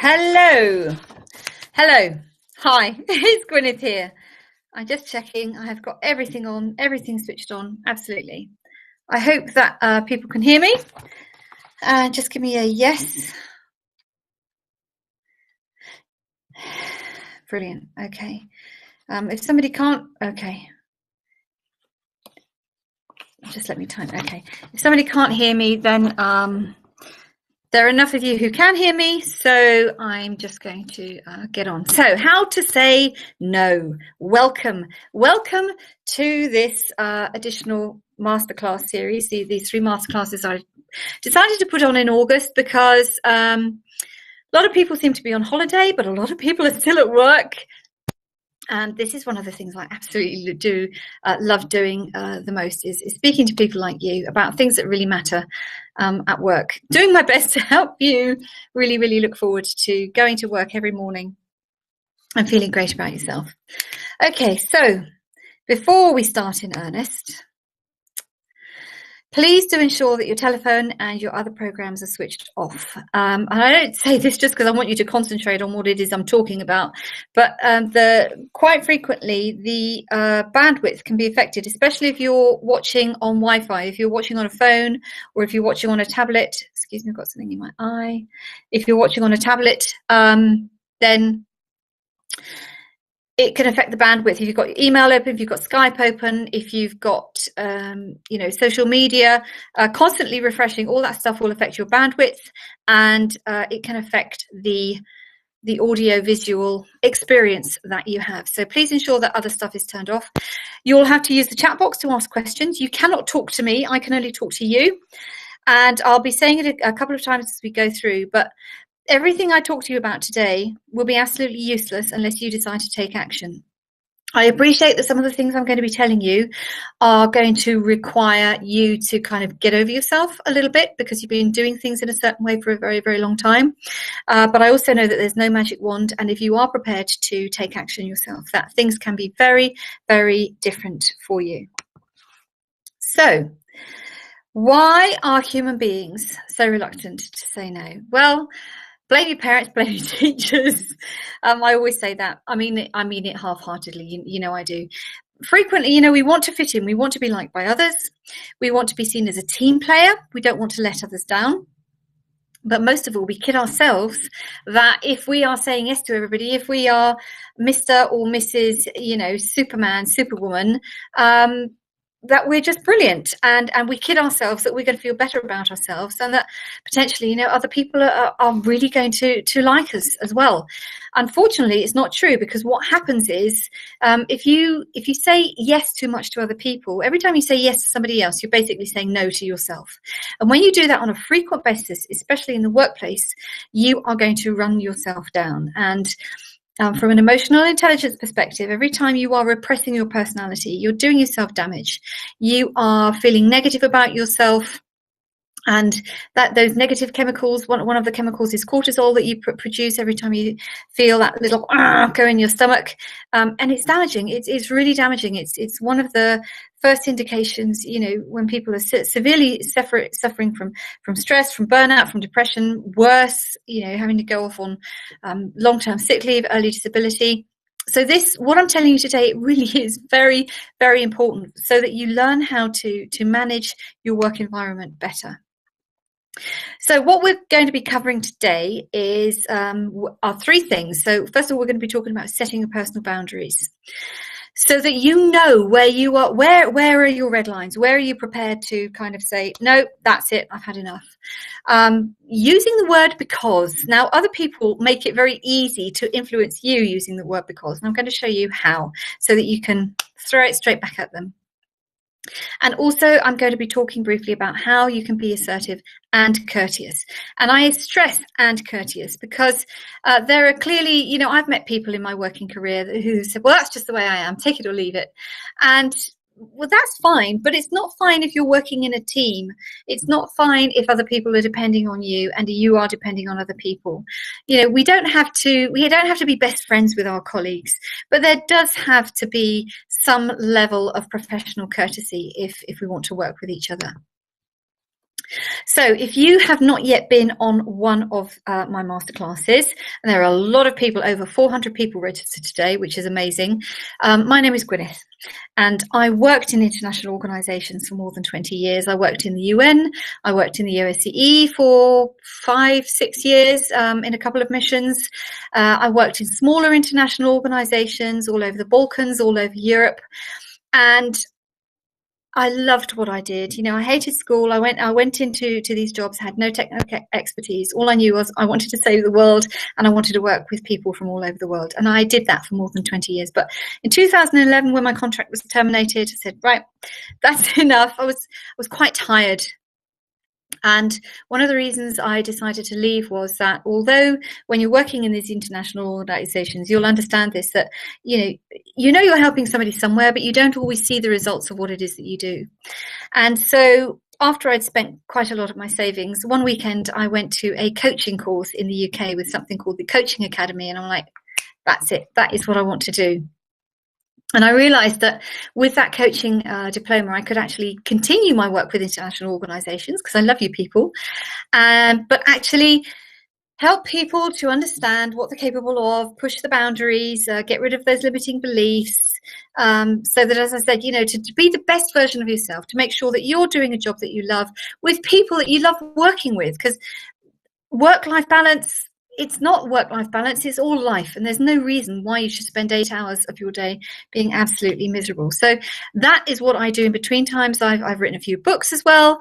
Hello. Hi, it's Gwyneth here. I'm just checking. I have got everything on, everything switched on. Absolutely. I hope that people can hear me. Just give me a yes. Brilliant. Okay. If somebody can't, okay. Just let me type. Okay. If somebody can't hear me, then there are enough of you who can hear me, so I'm just going to get on. So, how to say no. Welcome to this additional masterclass series. These 3 masterclasses I decided to put on in August because a lot of people seem to be on holiday, but a lot of people are still at work. And this is one of the things I absolutely do love doing the most is speaking to people like you about things that really matter at work. Doing my best to help you really look forward to going to work every morning and feeling great about yourself. Okay, so before we start in earnest, please do ensure that your telephone and your other programs are switched off. And I don't say this just because I want you to concentrate on what it is I'm talking about, but quite frequently the bandwidth can be affected, especially if you're watching on Wi-Fi, if you're watching on a phone, or if you're watching on a tablet. Excuse me, I've got something in my eye. If you're watching on a tablet, then it can affect the bandwidth. If you've got your email open, if you've got Skype open, if you've got social media constantly refreshing, all that stuff will affect your bandwidth, and it can affect the audio visual experience that you have. So please ensure that other stuff is turned off. You'll have to use the chat box to ask questions. You cannot talk to me. I can only talk to you, and I'll be saying it a couple of times as we go through, but everything I talk to you about today will be absolutely useless unless you decide to take action. I appreciate that some of the things I'm going to be telling you are going to require you to kind of get over yourself a little bit because you've been doing things in a certain way for a very long time. But I also know that there's no magic wand, and if you are prepared to take action yourself, that things can be very different for you. So, why are human beings so reluctant to say no? Well, blame your parents, blame your teachers. I always say that. I mean it half-heartedly. You know I do. Frequently, we want to fit in. We want to be liked by others. We want to be seen as a team player. We don't want to let others down. But most of all, we kid ourselves that if we are saying yes to everybody, if we are Mr. or Mrs., Superman, Superwoman, that we're just brilliant, and we kid ourselves that we're going to feel better about ourselves, and that potentially other people are really going to like us as well. Unfortunately, it's not true, because what happens is if you say yes too much to other people, every time you say yes to somebody else, you're basically saying no to yourself. And when you do that on a frequent basis, especially in the workplace, you are going to run yourself down. And from an emotional intelligence perspective, every time you are repressing your personality, you're doing yourself damage. You are feeling negative about yourself, and that those negative chemicals, one of the chemicals is cortisol that you produce every time you feel that little go in your stomach, and it's damaging. It's really damaging. It's one of the first indications, when people are severely suffering from stress, from burnout, from depression, worse, having to go off on long-term sick leave, early disability. So what I'm telling you today, really is very important, so that you learn how to manage your work environment better. So what we're going to be covering today is are 3 things. So first of all, we're going to be talking about setting your personal boundaries, so that you know where you are, where are your red lines, where are you prepared to kind of say, no, that's it, I've had enough. Using the word because. Now, other people make it very easy to influence you using the word because, and I'm going to show you how, so that you can throw it straight back at them. And also, I'm going to be talking briefly about how you can be assertive and courteous. And I stress and courteous because there are clearly, I've met people in my working career who said, well, that's just the way I am, take it or leave it. And well, that's fine, but it's not fine if you're working in a team. It's not fine if other people are depending on you and you are depending on other people. We don't have to be best friends with our colleagues, but there does have to be some level of professional courtesy if we want to work with each other. So if you have not yet been on one of my masterclasses, and there are a lot of people, over 400 people registered today, which is amazing. My name is Gwyneth, and I worked in international organizations for more than 20 years. I worked in the UN, I worked in the OSCE for 5-6 years in a couple of missions. I worked in smaller international organizations all over the Balkans, all over Europe, and I loved what I did. You know, I hated school. I went into these jobs, had no technical expertise. All I knew was I wanted to save the world, and I wanted to work with people from all over the world. And I did that for more than 20 years. But in 2011, when my contract was terminated, I said, right, that's enough. I was quite tired. And one of the reasons I decided to leave was that although when you're working in these international organizations, you'll understand this, that, you know you're helping somebody somewhere, but you don't always see the results of what it is that you do. And so after I'd spent quite a lot of my savings, one weekend I went to a coaching course in the UK with something called the Coaching Academy. And I'm like, that's it. That is what I want to do. And I realized that with that coaching diploma, I could actually continue my work with international organizations, because I love you people, but actually help people to understand what they're capable of, push the boundaries, get rid of those limiting beliefs, so that, as I said, to be the best version of yourself, to make sure that you're doing a job that you love with people that you love working with, because work-life balance, it's not work-life balance, it's all life, and there's no reason why you should spend 8 hours of your day being absolutely miserable. So that is what I do in between times. I've written a few books as well.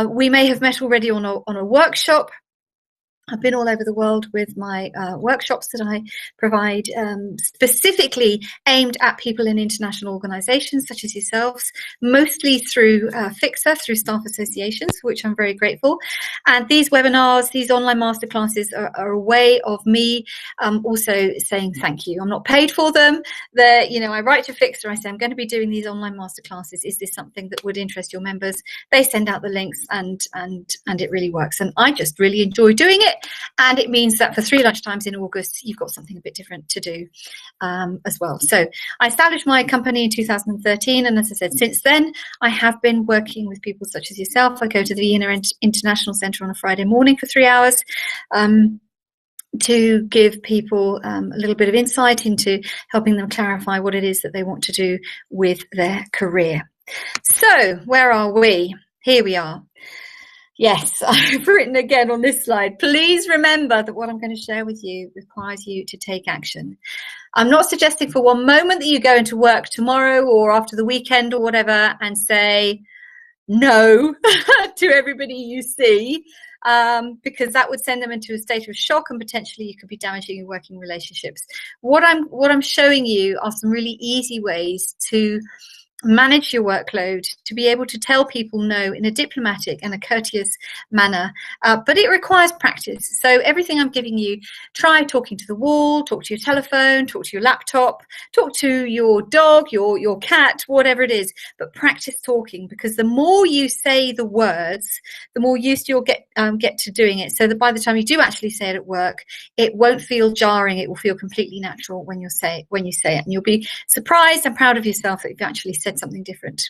We may have met already on a workshop. I've been all over the world with my workshops that I provide, specifically aimed at people in international organizations such as yourselves, mostly through Fixer, through staff associations, for which I'm very grateful. And these webinars, these online masterclasses are a way of me also saying thank you. I'm not paid for them. I write to Fixer, I say, I'm going to be doing these online masterclasses. Is this something that would interest your members? They send out the links, and it really works. And I just really enjoy doing it. And it means that for 3 lunchtimes in August, you've got something a bit different to do as well. So I established my company in 2013. And as I said, since then, I have been working with people such as yourself. I go to the Vienna International Centre on a Friday morning for 3 hours to give people a little bit of insight into helping them clarify what it is that they want to do with their career. So where are we? Here we are. Yes, I've written again on this slide. Please remember that what I'm going to share with you requires you to take action. I'm not suggesting for one moment that you go into work tomorrow or after the weekend or whatever and say no to everybody you see, because that would send them into a state of shock, and potentially you could be damaging your working relationships. What I'm showing you are some really easy ways to manage your workload, to be able to tell people no in a diplomatic and a courteous manner, but it requires practice. So everything I'm giving you, try talking to the wall, talk to your telephone, talk to your laptop, talk to your dog, your cat, whatever it is, but practice talking, because the more you say the words, the more used you'll get to doing it, so that by the time you do actually say it at work, it won't feel jarring. It will feel completely natural when you say it, and you'll be surprised and proud of yourself that you've actually said something different.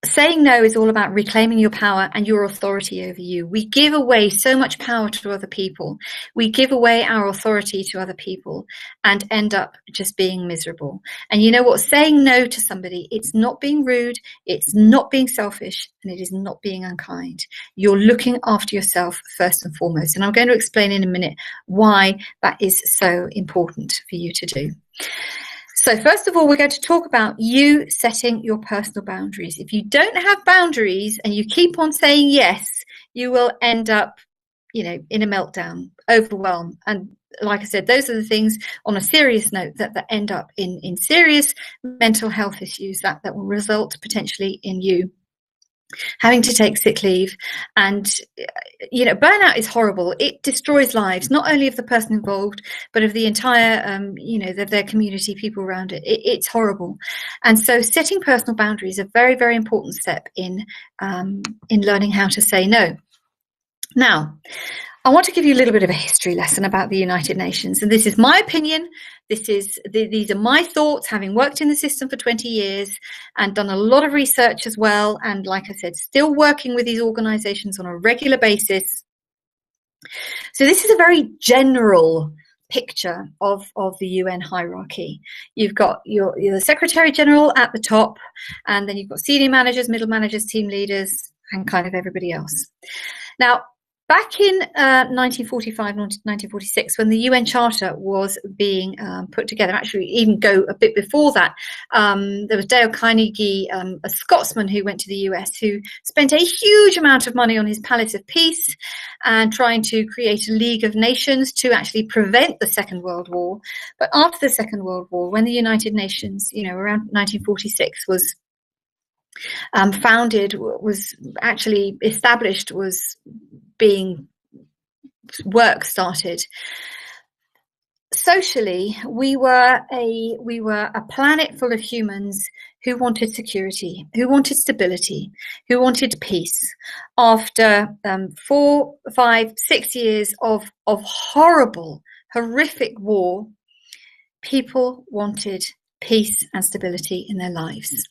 Saying no is all about reclaiming your power and your authority over you. We give away so much power to other people. We give away our authority to other people and end up just being miserable. And you know what? Saying no to somebody, it's not being rude, it's not being selfish, and it is not being unkind. You're looking after yourself first and foremost. And I'm going to explain in a minute why that is so important for you to do. So first of all, we're going to talk about you setting your personal boundaries. If you don't have boundaries and you keep on saying yes, you will end up, in a meltdown, overwhelmed. And like I said, those are the things on a serious note that end up in serious mental health issues that will result potentially in you having to take sick leave. And burnout is horrible. It destroys lives, not only of the person involved, but of the entire their community, people around it. It's horrible. And so setting personal boundaries is a very, very important step in learning how to say no. Now, I want to give you a little bit of a history lesson about the United Nations. And this is my opinion. These are my thoughts, having worked in the system for 20 years and done a lot of research as well. And like I said, still working with these organizations on a regular basis. So this is a very general picture of the UN hierarchy. You've got the Secretary General at the top, and then you've got senior managers, middle managers, team leaders, and kind of everybody else. Now, back in 1945, 1946, when the UN Charter was being put together, actually even go a bit before that, there was Dale Carnegie, a Scotsman who went to the US, who spent a huge amount of money on his Palace of Peace and trying to create a League of Nations to actually prevent the Second World War. But after the Second World War, when the United Nations, around 1946 was founded, was actually established, was being work started. Socially, we were a planet full of humans who wanted security, who wanted stability, who wanted peace. After 4, 5, 6 years of horrible, horrific war, people wanted peace and stability in their lives.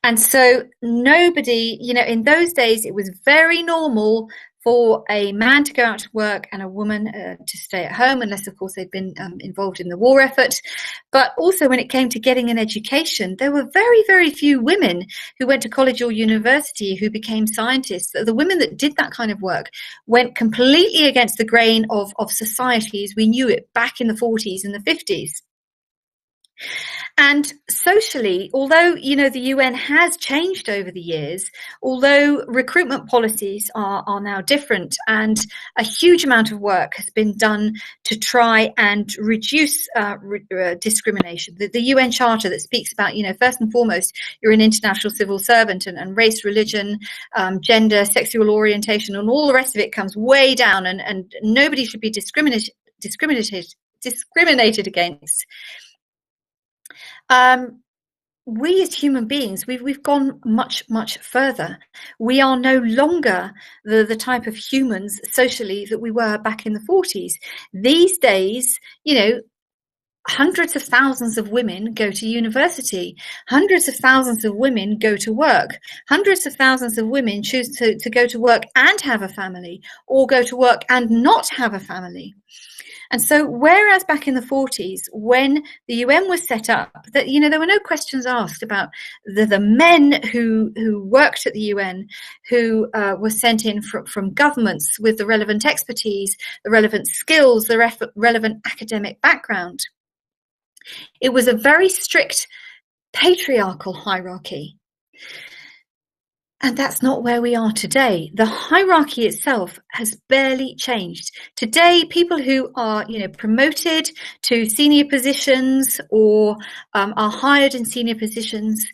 And so nobody, in those days, it was very normal for a man to go out to work and a woman to stay at home, unless, of course, they'd been involved in the war effort. But also when it came to getting an education, there were very, very few women who went to college or university who became scientists. The women that did that kind of work went completely against the grain of society as we knew it back in the 40s and the 50s. And socially, although, the UN has changed over the years, although recruitment policies are now different and a huge amount of work has been done to try and reduce discrimination. The UN Charter that speaks about, first and foremost, you're an international civil servant, and race, religion, gender, sexual orientation, and all the rest of it comes way down, and nobody should be discriminated against. We as human beings, we've gone much, much further. We are no longer the type of humans socially that we were back in the 40s. These days, hundreds of thousands of women go to university. Hundreds of thousands of women go to work. Hundreds of thousands of women choose to go to work and have a family, or go to work and not have a family. And so, whereas back in the 40s, when the UN was set up, that there were no questions asked about the men who worked at the UN, who were sent in from governments with the relevant expertise, the relevant skills, the relevant academic background. It was a very strict patriarchal hierarchy. And that's not where we are today. The hierarchy itself has barely changed. Today, people who are, promoted to senior positions or are hired in senior positions,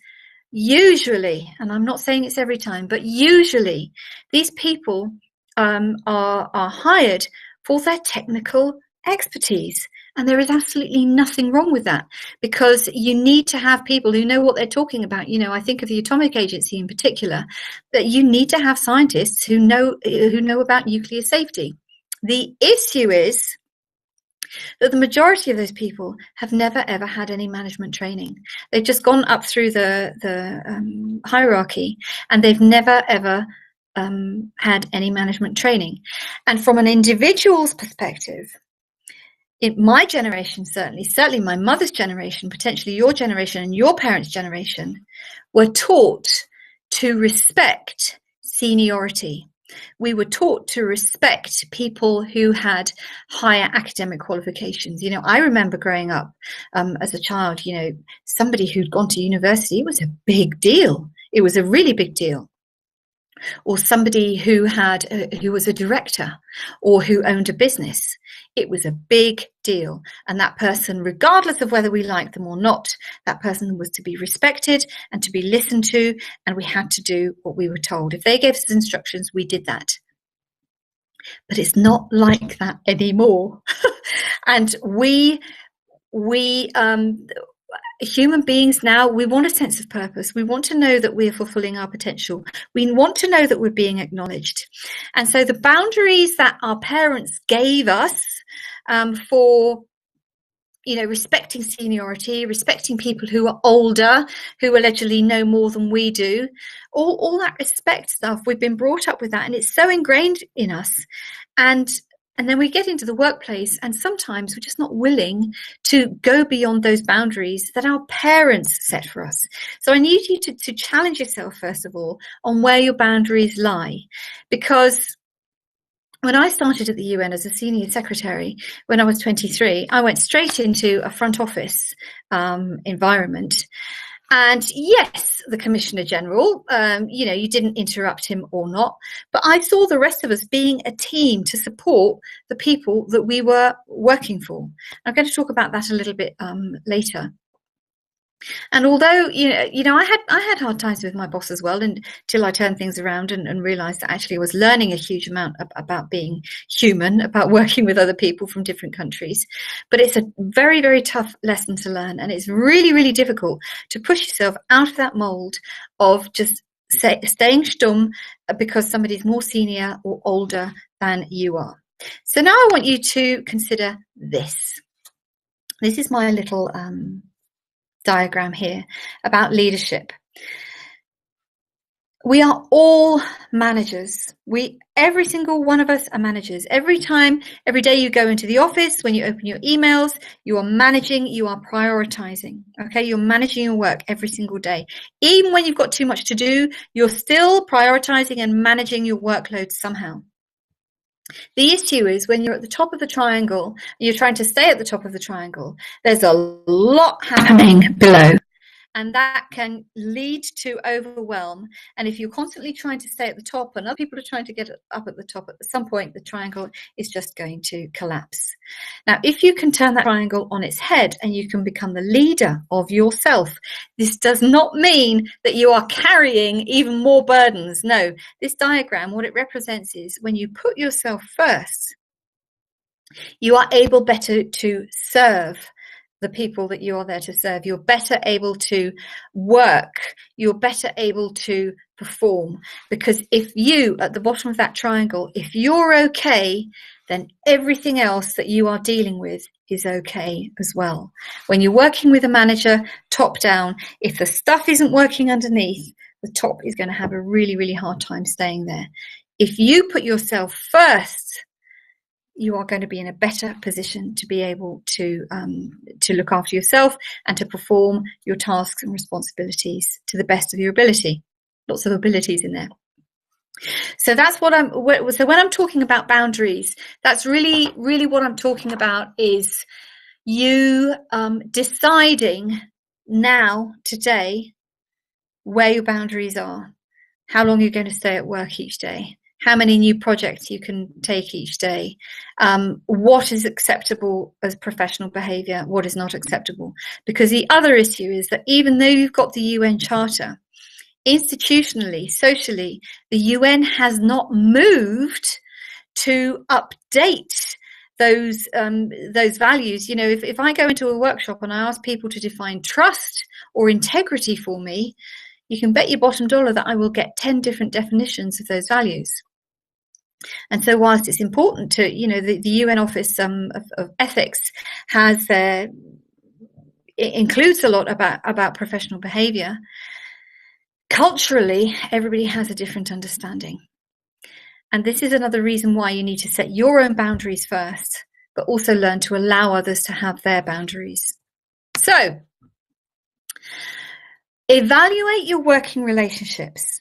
usually, and I'm not saying it's every time, but usually these people are hired for their technical expertise. And there is absolutely nothing wrong with that, because you need to have people who know what they're talking about. I think of the Atomic Agency in particular, that you need to have scientists who know about nuclear safety. The issue is that the majority of those people have never, ever had any management training. They've just gone up through the hierarchy, and they've never, ever had any management training. And from an individual's perspective, in my generation, certainly my mother's generation, potentially your generation and your parents' generation, were taught to respect seniority. We were taught to respect people who had higher academic qualifications. I remember growing up as a child, somebody who'd gone to university, it was a big deal. It was a really big deal. Or somebody who was a director or who owned a business. It was a big deal. And that person, regardless of whether we liked them or not, that person was to be respected and to be listened to, and we had to do what we were told. If they gave us instructions, we did that. But it's not like that anymore. And we human beings now, we want a sense of purpose. We want to know that we're fulfilling our potential. We want to know that we're being acknowledged. And so the boundaries that our parents gave us for respecting seniority, respecting people who are older, who allegedly know more than we do, all that respect stuff, we've been brought up with that, and it's so ingrained in us. And then we get into the workplace, and sometimes we're just not willing to go beyond those boundaries that our parents set for us. So I need you to challenge yourself, first of all, on where your boundaries lie. Because when I started at the UN as a senior secretary, when I was 23, I went straight into a front office environment. And yes, the Commissioner General, you didn't interrupt him or not, but I saw the rest of us being a team to support the people that we were working for. I'm going to talk about that a little bit later. And although, I had hard times with my boss as well, until I turned things around and realized that actually I was learning a huge amount about being human, about working with other people from different countries. But it's a very, very tough lesson to learn. And it's really, really difficult to push yourself out of that mold of just staying stumm because somebody's more senior or older than you are. So now I want you to consider this. This is my little diagram here about leadership. We are all managers. Every single one of us are managers. Every day you go into the office, when you open your emails, you are managing, you are prioritizing. Okay, you're managing your work every single day. Even when you've got too much to do, you're still prioritizing and managing your workload somehow. The issue is when you're at the top of the triangle, you're trying to stay at the top of the triangle, there's a lot happening below. And that can lead to overwhelm. And if you're constantly trying to stay at the top and other people are trying to get up at the top, at some point the triangle is just going to collapse. Now, if you can turn that triangle on its head and you can become the leader of yourself, this does not mean that you are carrying even more burdens. No, this diagram, what it represents is when you put yourself first, you are able better to serve the people that you're there to serve. You're better able to work. You're better able to perform. Because if you, at the bottom of that triangle, if you're okay, then everything else that you are dealing with is okay as well. When you're working with a manager, top down, if the stuff isn't working underneath, the top is going to have a really, really hard time staying there. If you put yourself first, you are going to be in a better position to be able to look after yourself and to perform your tasks and responsibilities to the best of your ability. Lots of abilities in there. So that's what so when I'm talking about boundaries, that's really, really what I'm talking about is you deciding now, today, where your boundaries are, how long you're going to stay at work each day, how many new projects you can take each day, what is acceptable as professional behaviour, what is not acceptable. Because the other issue is that even though you've got the UN Charter, institutionally, socially, the UN has not moved to update those values. If I go into a workshop and I ask people to define trust or integrity for me, you can bet your bottom dollar that I will get 10 different definitions of those values. And so whilst it's important to, the UN Office of Ethics it includes a lot about professional behaviour, culturally, everybody has a different understanding. And this is another reason why you need to set your own boundaries first, but also learn to allow others to have their boundaries. So, evaluate your working relationships.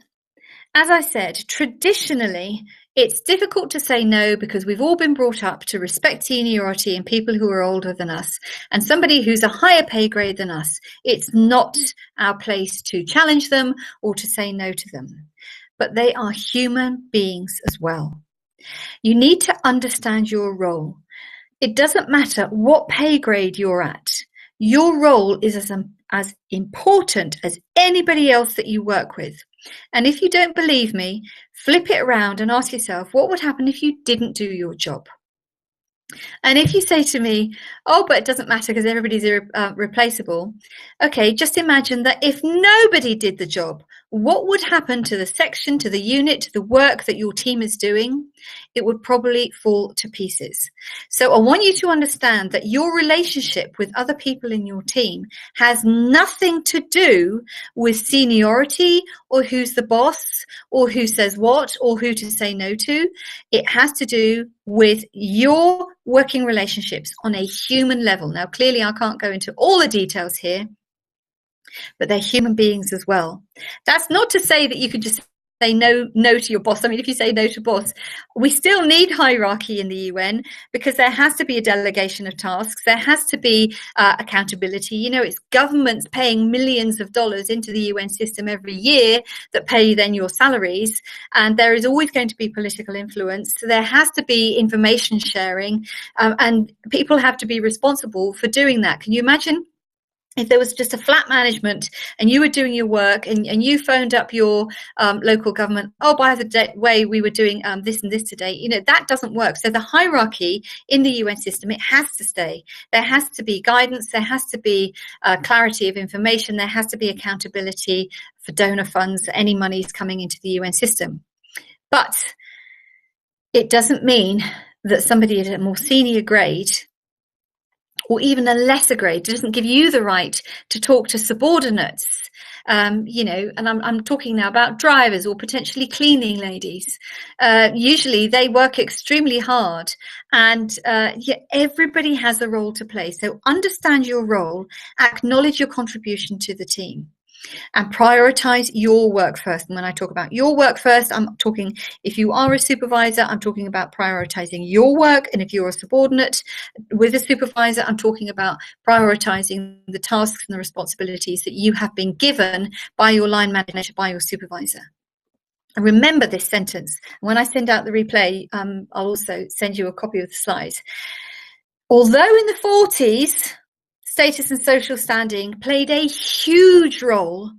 As I said, traditionally, it's difficult to say no because we've all been brought up to respect seniority and people who are older than us and somebody who's a higher pay grade than us. It's not our place to challenge them or to say no to them, but they are human beings as well. You need to understand your role. It doesn't matter what pay grade you're at. Your role is as important as anybody else that you work with. And if you don't believe me, flip it around and ask yourself, what would happen if you didn't do your job? And if you say to me, oh, but it doesn't matter because everybody's replaceable. Okay, just imagine that if nobody did the job, what would happen to the section, to the unit, to the work that your team is doing? It would probably fall to pieces. So I want you to understand that your relationship with other people in your team has nothing to do with seniority or who's the boss or who says what or who to say no to. It has to do with your working relationships on a human level. Now, clearly, I can't go into all the details here, but they're human beings as well. That's not to say that you can just say no to your boss. I mean, if you say no to boss, we still need hierarchy in the UN because there has to be a delegation of tasks. There has to be accountability. You know, it's governments paying millions of dollars into the UN system every year that pay then your salaries. And there is always going to be political influence. So there has to be information sharing, and people have to be responsible for doing that. Can you imagine? If there was just a flat management and you were doing your work and you phoned up your local government, oh, by the way, we were doing this and this today, you know, that doesn't work. So the hierarchy in the UN system, it has to stay. There has to be guidance. There has to be clarity of information. There has to be accountability for donor funds, any monies coming into the UN system. But it doesn't mean that somebody at a more senior grade or even a lesser grade doesn't give you the right to talk to subordinates, you know, and I'm talking now about drivers or potentially cleaning ladies. Usually they work extremely hard, and everybody has a role to play. So understand your role, acknowledge your contribution to the team, and prioritize your work first. And when I talk about your work first, I'm talking, if you are a supervisor, I'm talking about prioritizing your work. And if you're a subordinate with a supervisor, I'm talking about prioritizing the tasks and the responsibilities that you have been given by your line manager, by your supervisor. And remember this sentence. When I send out the replay, I'll also send you a copy of the slides. Although in the 40s, status and social standing played a huge role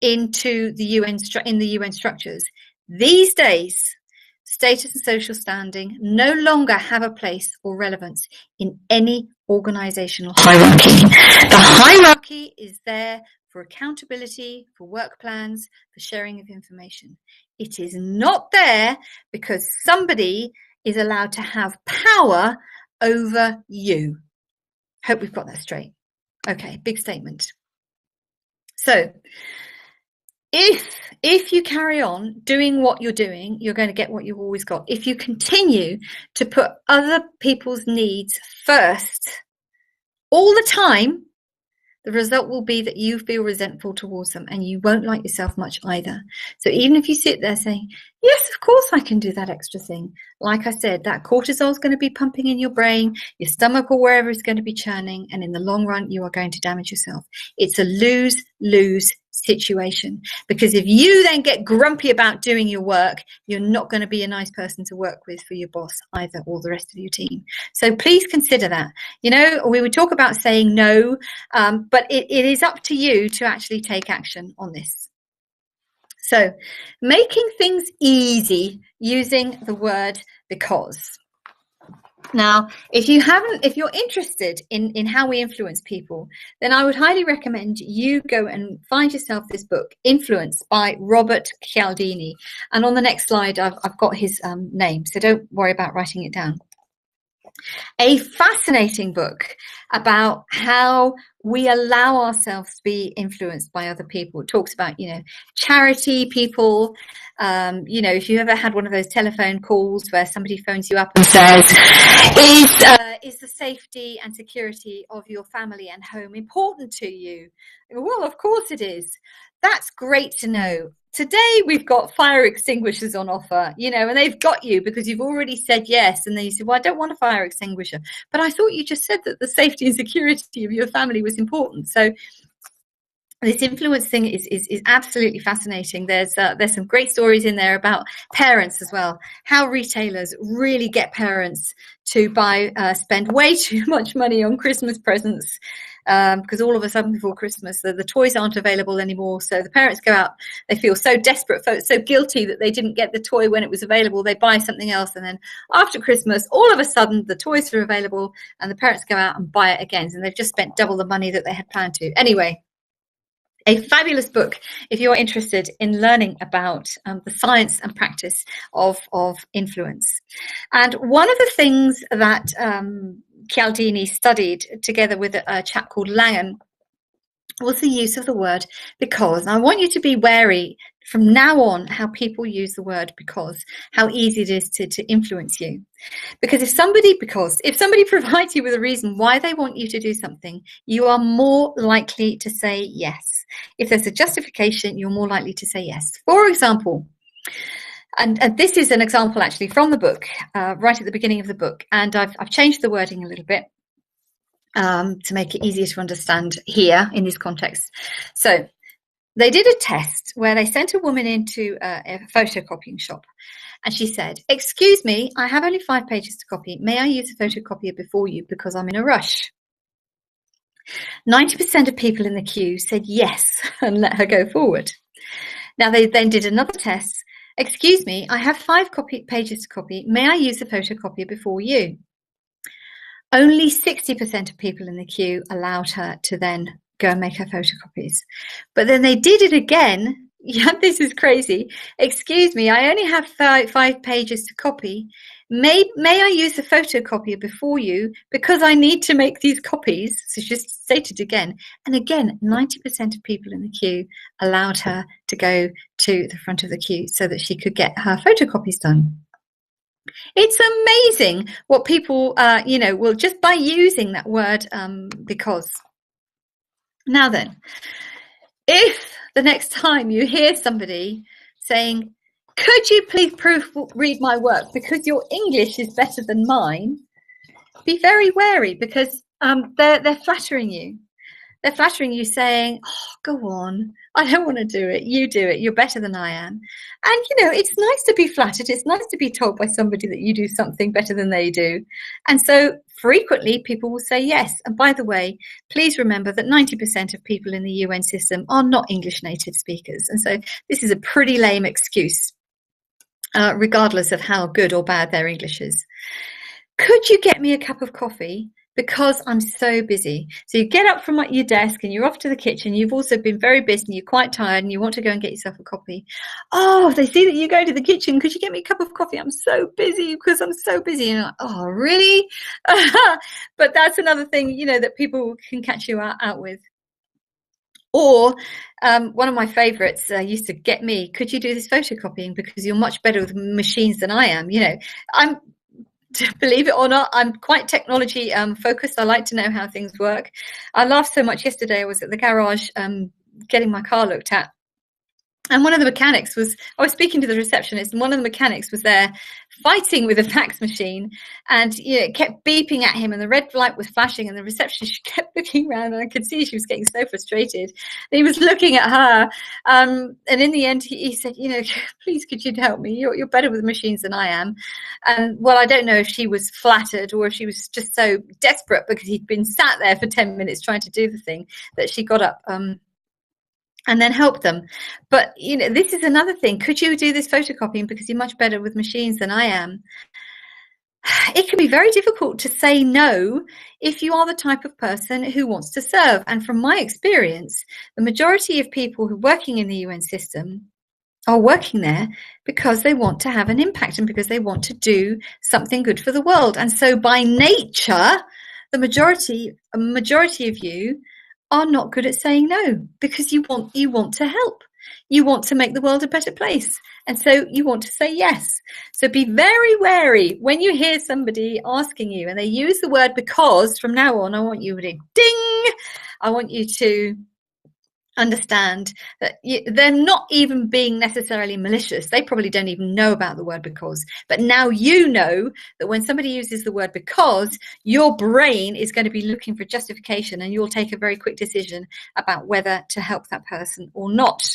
into the UN in the UN structures, these days, status and social standing no longer have a place or relevance in any organizational hierarchy. The hierarchy is there for accountability, for work plans, for sharing of information. It is not there because somebody is allowed to have power over you. Hope we've got that straight. Okay, big statement. So if you carry on doing what you're doing, you're going to get what you've always got. If you continue to put other people's needs first all the time, the result will be that you feel resentful towards them and you won't like yourself much either. So even if you sit there saying, yes, of course I can do that extra thing. Like I said, that cortisol is going to be pumping in your brain, your stomach or wherever is going to be churning. And in the long run, you are going to damage yourself. It's a lose-lose situation, because if you then get grumpy about doing your work, you're not going to be a nice person to work with for your boss either, or the rest of your team. So please consider that. You know, we would talk about saying no, but it is up to you to actually take action on this. So making things easy using the word because. Now, if you're interested in how we influence people, then I would highly recommend you go and find yourself this book, Influence by Robert Cialdini. And on the next slide, I've got his name, so don't worry about writing it down. A fascinating book about how we allow ourselves to be influenced by other people. It talks about, you know, charity people. You know, if you ever had one of those telephone calls where somebody phones you up and says, is the safety and security of your family and home important to you? Well, of course it is. That's great to know. Today we've got fire extinguishers on offer, you know, and they've got you because you've already said yes. And then you say, well, I don't want a fire extinguisher, but I thought you just said that the safety and security of your family was important. So this influence thing is absolutely fascinating. There's some great stories in there about parents as well, how retailers really get parents to spend way too much money on Christmas presents. because all of a sudden before Christmas, the toys aren't available anymore. So the parents go out, they feel so desperate, so guilty that they didn't get the toy when it was available. They buy something else. And then after Christmas, all of a sudden the toys are available and the parents go out and buy it again. And they've just spent double the money that they had planned to. Anyway, a fabulous book if you're interested in learning about the science and practice of influence. And one of the things that Cialdini studied together with a chap called Langham was the use of the word because. And I want you to be wary from now on how people use the word because, how easy it is to influence you. Because if somebody provides you with a reason why they want you to do something, you are more likely to say yes. If there's a justification, you're more likely to say yes. For example, and this is an example actually from the book, right at the beginning of the book, and I've changed the wording a little bit to make it easier to understand here in this context. So they did a test where they sent a woman into a photocopying shop. And she said, "Excuse me, I have only 5 pages to copy. May I use a photocopier before you because I'm in a rush?" 90% of people in the queue said yes and let her go forward. Now they then did another test. "Excuse me, I have 5 pages to copy. May I use a photocopier before you?" Only 60% of people in the queue allowed her to then go and make her photocopies. But then they did it again. Yeah, this is crazy. "Excuse me, I only have 5 pages to copy. May I use the photocopier before you because I need to make these copies?" So she just stated again. And again, 90% of people in the queue allowed her to go to the front of the queue so that she could get her photocopies done. It's amazing what people, will just by using that word because. Now then, if the next time you hear somebody saying, "Could you please proofread my work because your English is better than mine," be very wary because they're flattering you. They're flattering you saying, "Oh, go on. I don't want to do it. You do it. You're better than I am." And, it's nice to be flattered. It's nice to be told by somebody that you do something better than they do. And so frequently people will say yes. And by the way, please remember that 90% of people in the UN system are not English native speakers. And so this is a pretty lame excuse, regardless of how good or bad their English is. "Could you get me a cup of coffee? Because I'm so busy." So you get up from your desk and you're off to the kitchen. You've also been very busy and you're quite tired and you want to go and get yourself a coffee. "Oh, they see that you go to the kitchen. Could you get me a cup of coffee? I'm so busy because I'm so busy." And you're like, "Oh, really?" But that's another thing, that people can catch you out with. Or one of my favorites used to get me, "Could you do this photocopying because you're much better with machines than I am?" Believe it or not, I'm quite technology focused. I like to know how things work. I laughed so much yesterday. I was at the garage getting my car looked at. And one of the mechanics I was speaking to the receptionist, and one of the mechanics was there fighting with a fax machine, and it kept beeping at him, and the red light was flashing, and the receptionist kept looking around, and I could see she was getting so frustrated. And he was looking at her, and in the end, he said, "Please, could you help me? You're better with machines than I am." And well, I don't know if she was flattered or if she was just so desperate because he'd been sat there for 10 minutes trying to do the thing that she got up and then help them. But, this is another thing. "Could you do this photocopying because you're much better with machines than I am?" It can be very difficult to say no if you are the type of person who wants to serve. And from my experience, the majority of people who are working in the UN system are working there because they want to have an impact and because they want to do something good for the world. And so by nature, the majority of you are not good at saying no because you want to help. You want to make the world a better place. And so you want to say yes. So be very wary when you hear somebody asking you and they use the word because. From now on, I want you to ding. I want you to understand that they're not even being necessarily malicious. They probably don't even know about the word because. But now you know that when somebody uses the word because, your brain is going to be looking for justification and you'll take a very quick decision about whether to help that person or not.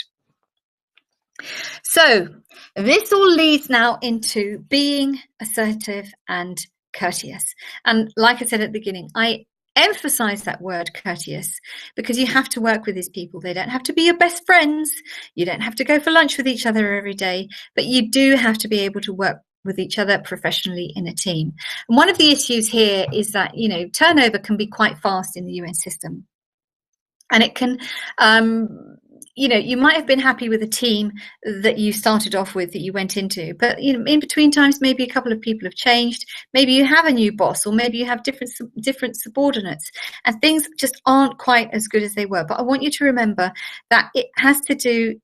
So this all leads now into being assertive and courteous. And like I said at the beginning, I emphasize that word courteous, because you have to work with these people. They don't have to be your best friends. You don't have to go for lunch with each other every day, but you do have to be able to work with each other professionally in a team. And one of the issues here is that, turnover can be quite fast in the UN system. And it can, you might have been happy with a team that you started off with, that you went into, but in between times, maybe a couple of people have changed. Maybe you have a new boss, or maybe you have different subordinates, and things just aren't quite as good as they were. But I want you to remember that it has to do.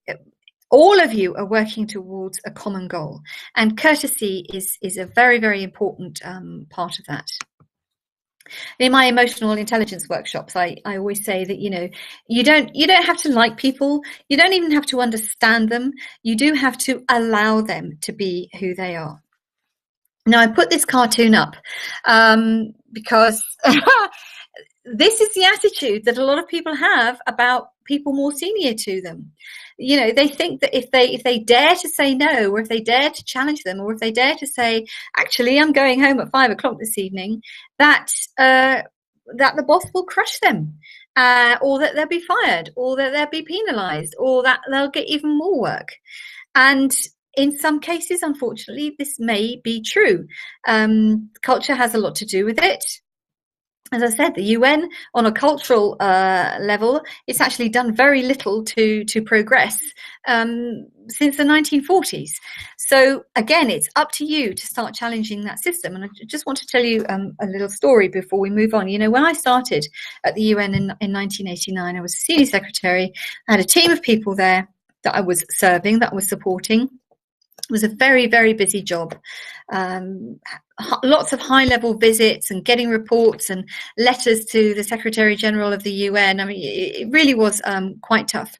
All of you are working towards a common goal, and courtesy is a very, very important part of that. In my emotional intelligence workshops, I always say that, you don't have to like people. You don't even have to understand them. You do have to allow them to be who they are. Now, I put this cartoon up because this is the attitude that a lot of people have about people more senior to them. They think that if they dare to say no, or if they dare to challenge them, or if they dare to say, actually, I'm going home at 5 o'clock this evening, that the boss will crush them, or that they'll be fired, or that they'll be penalized, or that they'll get even more work. And in some cases, unfortunately, this may be true. Culture has a lot to do with it. As I said, the UN, on a cultural level, it's actually done very little to progress since the 1940s. So again, it's up to you to start challenging that system. And I just want to tell you a little story before we move on. When I started at the UN in 1989, I was a senior secretary. I had a team of people there that I was serving, that I was supporting. It was a very, very busy job. Lots of high-level visits and getting reports and letters to the Secretary General of the UN. I mean, it really was quite tough.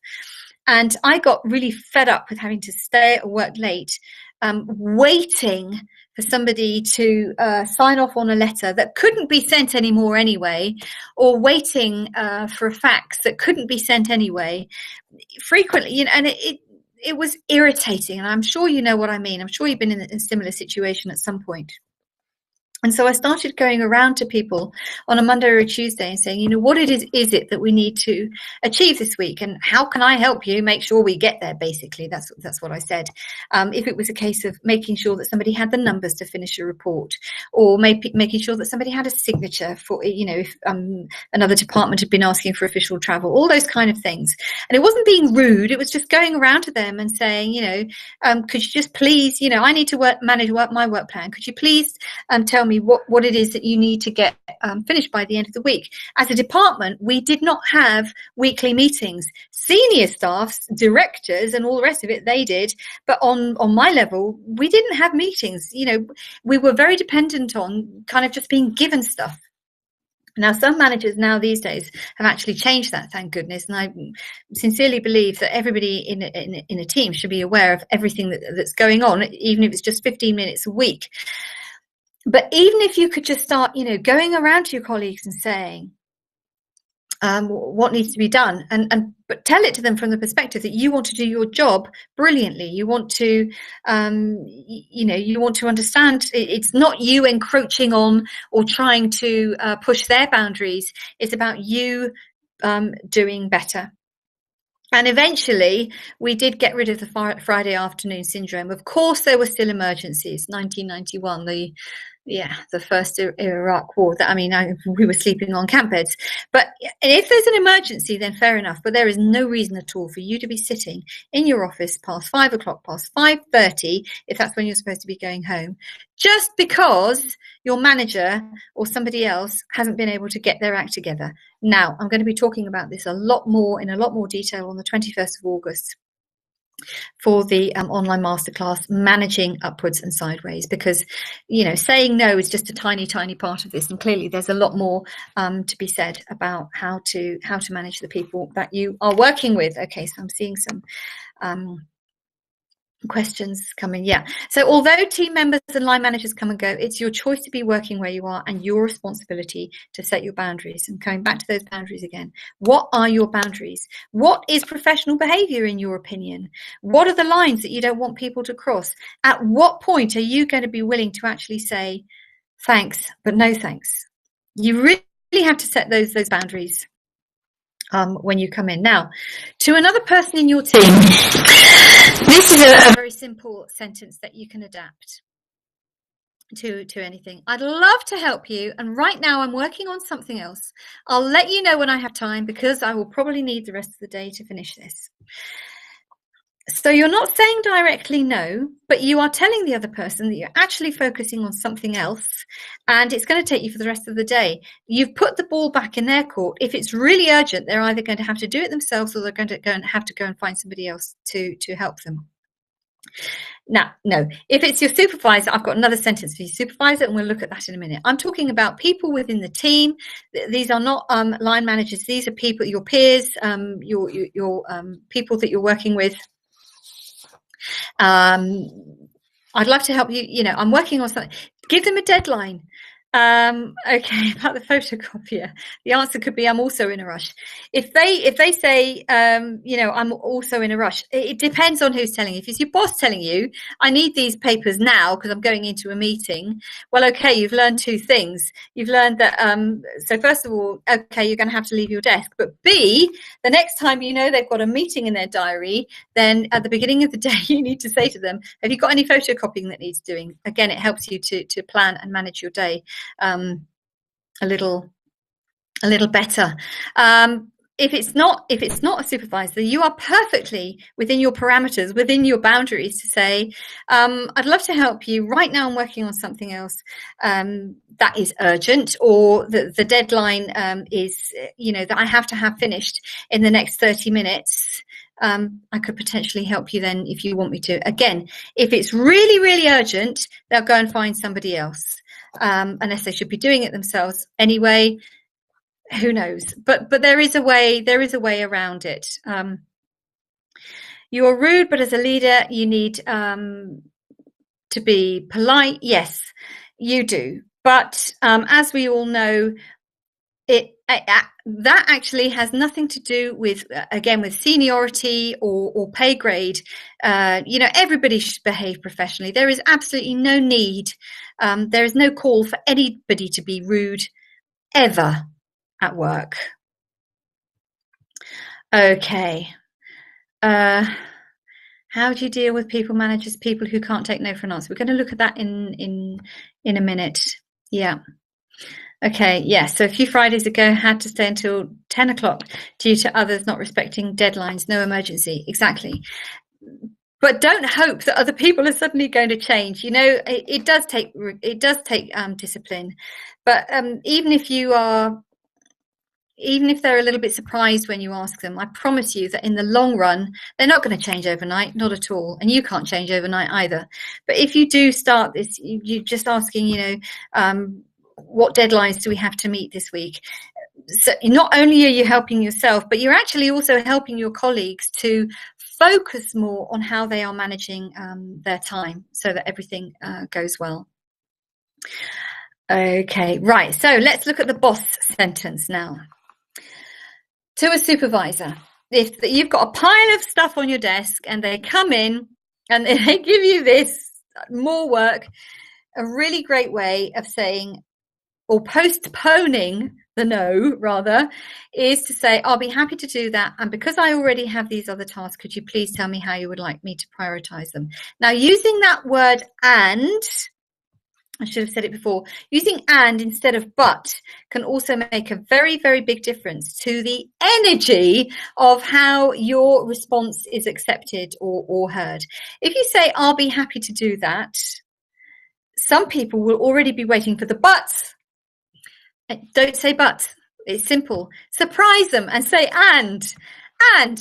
And I got really fed up with having to stay at work late, waiting for somebody to sign off on a letter that couldn't be sent anymore anyway, or waiting for a fax that couldn't be sent anyway. Frequently, and it was irritating, and I'm sure you know what I mean. I'm sure you've been in a similar situation at some point. And so I started going around to people on a Monday or a Tuesday and saying, what is it that we need to achieve this week? And how can I help you make sure we get there? Basically, that's what I said. If it was a case of making sure that somebody had the numbers to finish a report, or making sure that somebody had a signature for, if another department had been asking for official travel, all those kind of things. And it wasn't being rude. It was just going around to them and saying, could you just please, I need to manage my work plan. Could you please tell me what it is that you need to get finished by the end of the week? As a department, we did not have weekly meetings. Senior staffs, directors, and all the rest of it, they did. But on my level, we didn't have meetings. We were very dependent on kind of just being given stuff. Now, some managers now these days have actually changed that, thank goodness. And I sincerely believe that everybody in a team should be aware of everything that's going on, even if it's just 15 minutes a week. But even if you could just start, going around to your colleagues and saying what needs to be done, but tell it to them from the perspective that you want to do your job brilliantly. You want to, you want to understand. It's not you encroaching on or trying to push their boundaries. It's about you doing better. And eventually, we did get rid of the Friday afternoon syndrome. Of course, there were still emergencies. 1991, the first Iraq war. We were sleeping on camp beds. But if there's an emergency, then fair enough. But there is no reason at all for you to be sitting in your office past 5 o'clock, past 5:30, if that's when you're supposed to be going home, just because your manager or somebody else hasn't been able to get their act together. Now, I'm going to be talking about this in a lot more detail on the 21st of August for the online masterclass, Managing Upwards and Sideways, because saying no is just a tiny part of this, and clearly there's a lot more to be said about how to manage the people that you are working with. Okay, so I'm seeing some questions coming. So although team members and line managers come and go, it's your choice to be working where you are and your responsibility to set your boundaries. And going back to those boundaries again, what are your boundaries? What is professional behavior in your opinion? What are the lines that you don't want people to cross? At what point are you going to be willing to actually say thanks, but no thanks? You really have to set those boundaries when you come in. Now, to another person in your team, this is a very simple sentence that you can adapt to anything. I'd love to help you, and right now I'm working on something else. I'll let you know when I have time, because I will probably need the rest of the day to finish this. So you're not saying directly no, but you are telling the other person that you're actually focusing on something else, and it's going to take you for the rest of the day. You've put the ball back in their court. If it's really urgent, they're either going to have to do it themselves, or they're going to have to go and find somebody else to help them. Now, no, if it's your supervisor, I've got another sentence for your supervisor, and we'll look at that in a minute. I'm talking about people within the team. These are not line managers. These are people, your peers, your people that you're working with. I'd love to help you. I'm working on something. Give them a deadline. Okay, about the photocopier, the answer could be I'm also in a rush. If they say I'm also in a rush, it depends on who's telling you. If it's your boss telling you, I need these papers now because I'm going into a meeting, well, okay, you've learned two things. You've learned that so first of all, okay, you're going to have to leave your desk, but B, the next time they've got a meeting in their diary, then at the beginning of the day you need to say to them, have you got any photocopying that needs doing? Again, it helps you to plan and manage your day a little better. If it's not a supervisor, you are perfectly within your parameters, within your boundaries to say, I'd love to help you. Right now I'm working on something else that is urgent, or the deadline is, that I have to have finished in the next 30 minutes. I could potentially help you then if you want me to. Again, if it's really, really urgent, they'll go and find somebody else. Unless they should be doing it themselves anyway, who knows? But there is a way around it. You're rude, but as a leader, you need to be polite. Yes, you do. But as we all know, that actually has nothing to do with, again, with seniority or pay grade. Everybody should behave professionally. There is absolutely no need. There is no call for anybody to be rude ever at work. Okay. How do you deal with people managers, people who can't take no for an answer? We're going to look at that in a minute. Yeah. Okay, yeah, so a few Fridays ago, had to stay until 10 o'clock due to others not respecting deadlines, no emergency, exactly. But don't hope that other people are suddenly going to change. It does take discipline, but even if they're a little bit surprised when you ask them, I promise you that in the long run, they're not going to change overnight, not at all. And you can't change overnight either. But if you do start this, you're just asking, what deadlines do we have to meet this week? So not only are you helping yourself, but you're actually also helping your colleagues to focus more on how they are managing their time so that everything goes well. Okay, right. So let's look at the boss sentence now. To a supervisor, if you've got a pile of stuff on your desk and they come in and they give you this more work, a really great way of saying, or postponing the no, rather, is to say, I'll be happy to do that. And because I already have these other tasks, could you please tell me how you would like me to prioritize them? Now, using that word and, I should have said it before, using and instead of but can also make a very, very big difference to the energy of how your response is accepted or heard. If you say, I'll be happy to do that, some people will already be waiting for the buts. Don't say but. It's simple. Surprise them and say and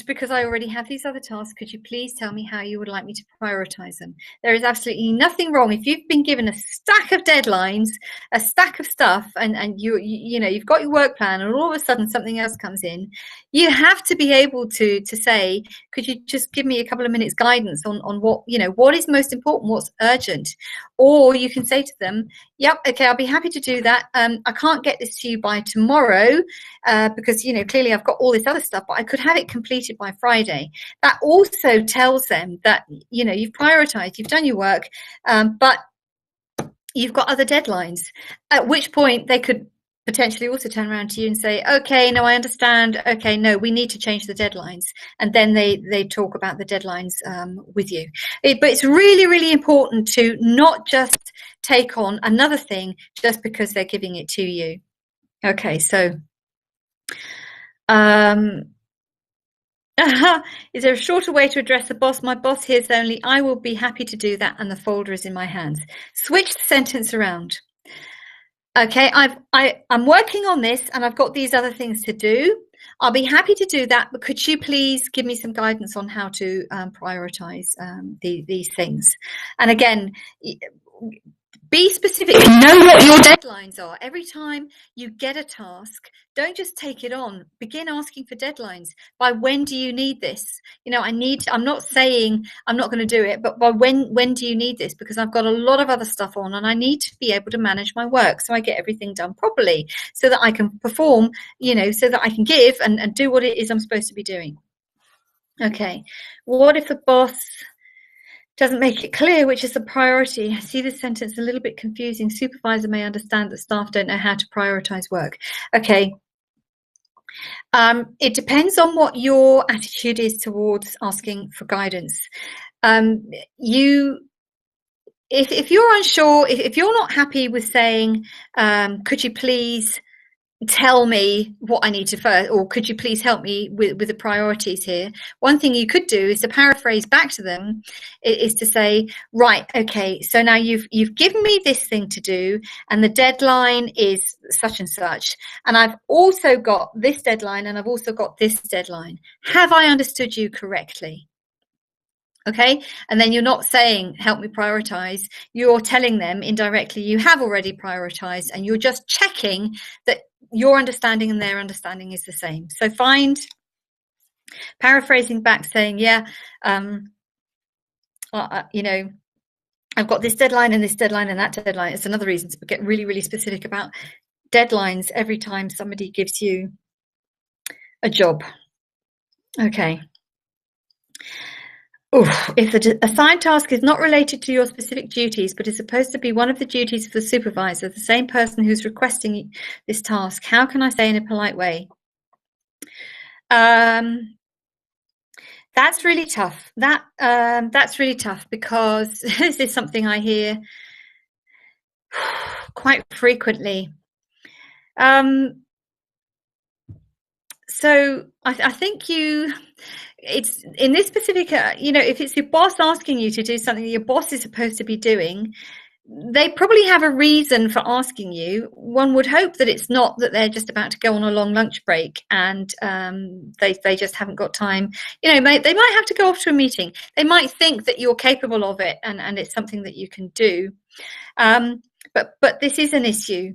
because I already have these other tasks, could you please tell me how you would like me to prioritize them? There is absolutely nothing wrong if you've been given a stack of deadlines, a stack of stuff, and you've got your work plan, and all of a sudden something else comes in. You have to be able to say, could you just give me a couple of minutes guidance on what is most important, what's urgent? Or you can say to them, yep, okay, I'll be happy to do that. I can't get this to you by tomorrow because clearly I've got all this other stuff, but I could have it completed by Friday. That also tells them that you've prioritized, you've done your work, but you've got other deadlines, at which point they could potentially also turn around to you and say, okay, no, I understand. Okay, no, we need to change the deadlines. And then they talk about the deadlines with you. But it's really, really important to not just take on another thing just because they're giving it to you. Okay, so is there a shorter way to address the boss? My boss hears only, I will be happy to do that, and the folder is in my hands. Switch the sentence around. Okay, I'm working on this and I've got these other things to do. I'll be happy to do that, but could you please give me some guidance on how to prioritize these things? And again, be specific. Know what your deadlines are. Every time you get a task, don't just take it on. Begin asking for deadlines. By when do you need this? You know, I'm not saying I'm not going to do it, but by when do you need this? Because I've got a lot of other stuff on and I need to be able to manage my work so I get everything done properly so that I can perform, you know, so that I can give and do what it is I'm supposed to be doing. Okay. What if the boss doesn't make it clear which is the priority? I see this sentence a little bit confusing. Supervisor may understand that staff don't know how to prioritize work. Okay. It depends on what your attitude is towards asking for guidance. If you're unsure, if you're not happy with saying, could you please tell me what I need to first, or could you please help me with the priorities here? One thing you could do is to paraphrase back to them, is to say, right, okay, so now you've given me this thing to do and the deadline is such and such, and I've also got this deadline and I've also got this deadline. Have I understood you correctly? Okay, and then you're not saying help me prioritize, you're telling them indirectly you have already prioritized and you're just checking that your understanding and their understanding is the same. So find paraphrasing back saying, yeah, you know, I've got this deadline and that deadline. It's another reason to get really, really specific about deadlines every time somebody gives you a job. Okay. If the assigned task is not related to your specific duties, but is supposed to be one of the duties of the supervisor, the same person who's requesting this task, how can I say in a polite way? That's really tough. That's really tough because this is something I hear quite frequently. So I think it's in this specific, you know, if it's your boss asking you to do something that your boss is supposed to be doing, they probably have a reason for asking you. One would hope that it's not that they're just about to go on a long lunch break and they just haven't got time. You know, they might have to go off to a meeting. They might think that you're capable of it and it's something that you can do. But this is an issue.